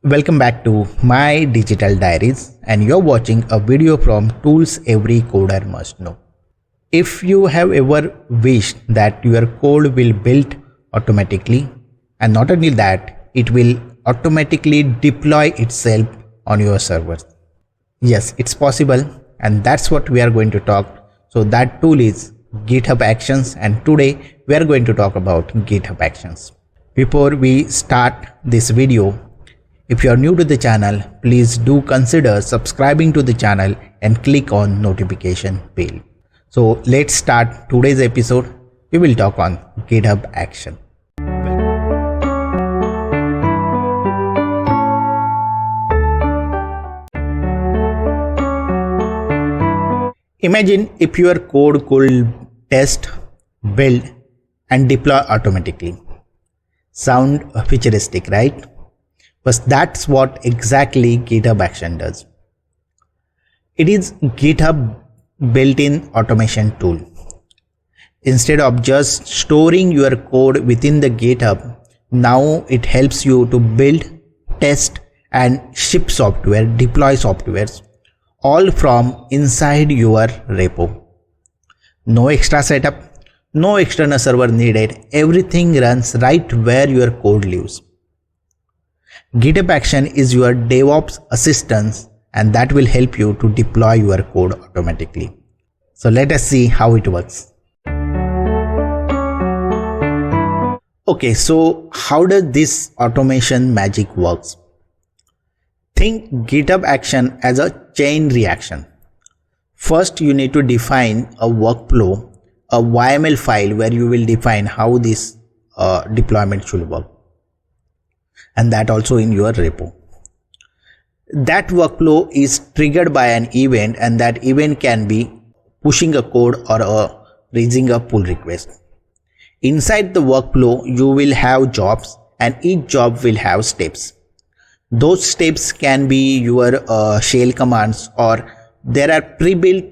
Welcome back to my digital diaries, and you're watching a video from Tools Every Coder Must Know. If you have ever wished that your code will build automatically, and not only that, it will automatically deploy itself on your servers. Yes, it's possible, and that's what we are going to talk. So that tool is GitHub Actions, and today we are going to talk about GitHub Actions. Before we start this video, if you are new to the channel, please do consider subscribing to the channel and click on notification bell. So let's start today's episode. We will talk on GitHub Action. Imagine if your code could test, build and deploy automatically. Sound futuristic, right? But that's what exactly GitHub Action does. It is GitHub built-in automation tool. Instead of just storing your code within the GitHub, now it helps you to build, test and ship software, deploy softwares, all from inside your repo. No extra setup, no external server needed. Everything runs right where your code lives. GitHub Action is your DevOps assistant, and that will help you to deploy your code automatically. So let us see how it works. Okay, so how does this automation magic works? Think GitHub Action as a chain reaction. First, you need to define a workflow, a YAML file where you will define how this deployment should work. And that also in your repo. That workflow is triggered by an event, and that event can be pushing a code or raising a pull request. Inside the workflow, you will have jobs, and each job will have steps. Those steps can be your shell commands, or there are pre-built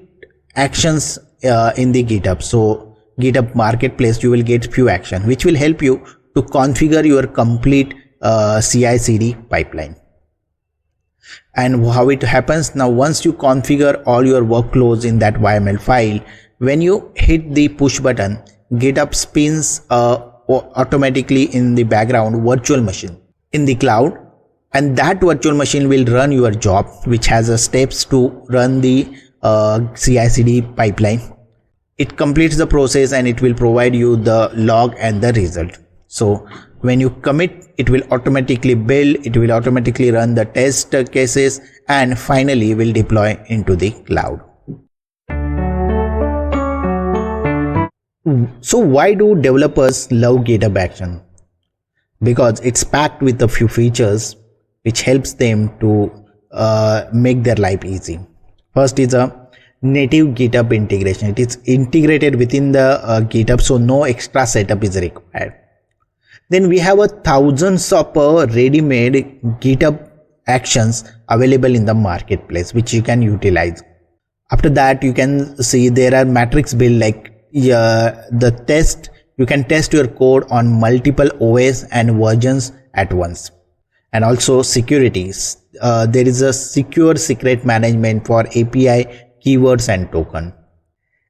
actions in the GitHub. So GitHub Marketplace, you will get few actions which will help you to configure your complete CI/CD pipeline. And how it happens now, once you configure all your workflows in that YAML file, when you hit the push button, GitHub spins automatically in the background virtual machine in the cloud, and that virtual machine will run your job, which has steps to run the CI/CD pipeline. It completes the process and it will provide you the log and the result. So when you commit, it will automatically build, it will automatically run the test cases, and finally will deploy into the cloud. So why do developers love GitHub Action? Because it's packed with a few features which helps them to make their life easy. First is a native GitHub integration. It is integrated within the GitHub, so no extra setup is required. Then we have thousands of ready-made GitHub actions available in the marketplace, which you can utilize. After that, you can see there are matrix build, like the test. You can test your code on multiple OS and versions at once. And also securities. There is a secure secret management for API, keywords and token.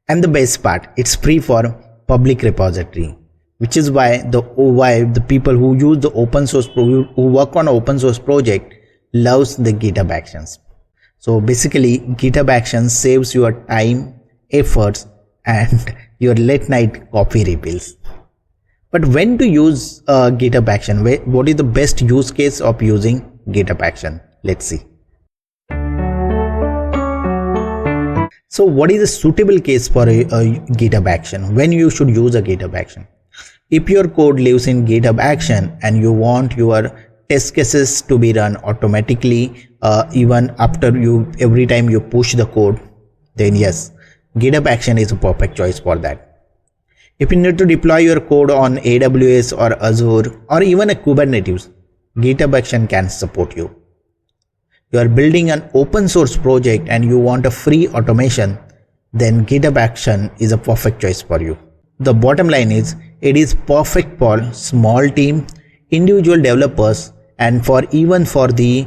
And the best part, it's free for public repository, which is why the people who use the open source, who work on open source project, loves the GitHub Actions. So basically, GitHub Actions saves your time, efforts and your late night coffee refills. But when to use GitHub Action? What is the best use case of using GitHub Action? Let's see. So what is a suitable case for a GitHub Action? When you should use a GitHub Action? If your code lives in GitHub Action and you want your test cases to be run automatically even after every time you push the code, then yes, GitHub Action is a perfect choice for that. If you need to deploy your code on AWS or Azure or even a Kubernetes, GitHub Action can support you. You are building an open source project and you want a free automation, then GitHub Action is a perfect choice for you. The bottom line is, it is perfect for small team, individual developers and for even for the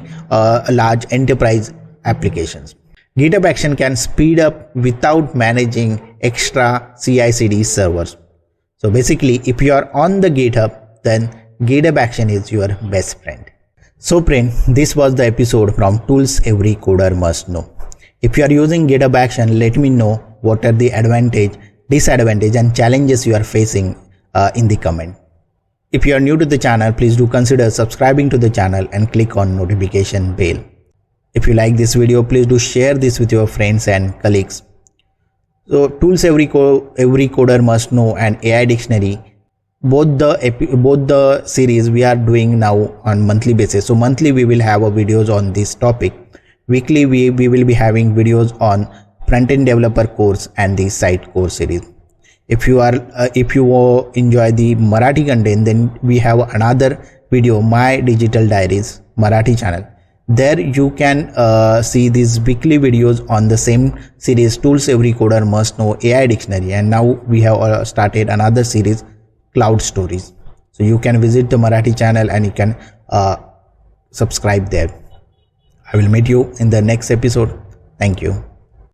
large enterprise applications. GitHub Action can speed up without managing extra CI/CD servers. So basically, if you are on the GitHub, then GitHub Action is your best friend. So friend, this was the episode from Tools Every Coder Must Know. If you are using GitHub Action, let me know what are the advantage, disadvantage and challenges you are facing in the comment. If you are new to the channel, please do consider subscribing to the channel and click on notification bell. If you like this video, please do share this with your friends and colleagues. So Tools Every Coder Must Know and AI Dictionary, both the series we are doing now on monthly basis. So monthly we will have videos on this topic. Weekly we will be having videos on front-end developer course and the site course series. If you enjoy the Marathi content, then we have another video, My Digital Diaries Marathi channel. There you can see these weekly videos on the same series, Tools Every Coder Must Know, AI Dictionary, and now we have started another series, Cloud Stories. So you can visit the Marathi channel and you can subscribe there. I will meet you in the next episode. Thank you.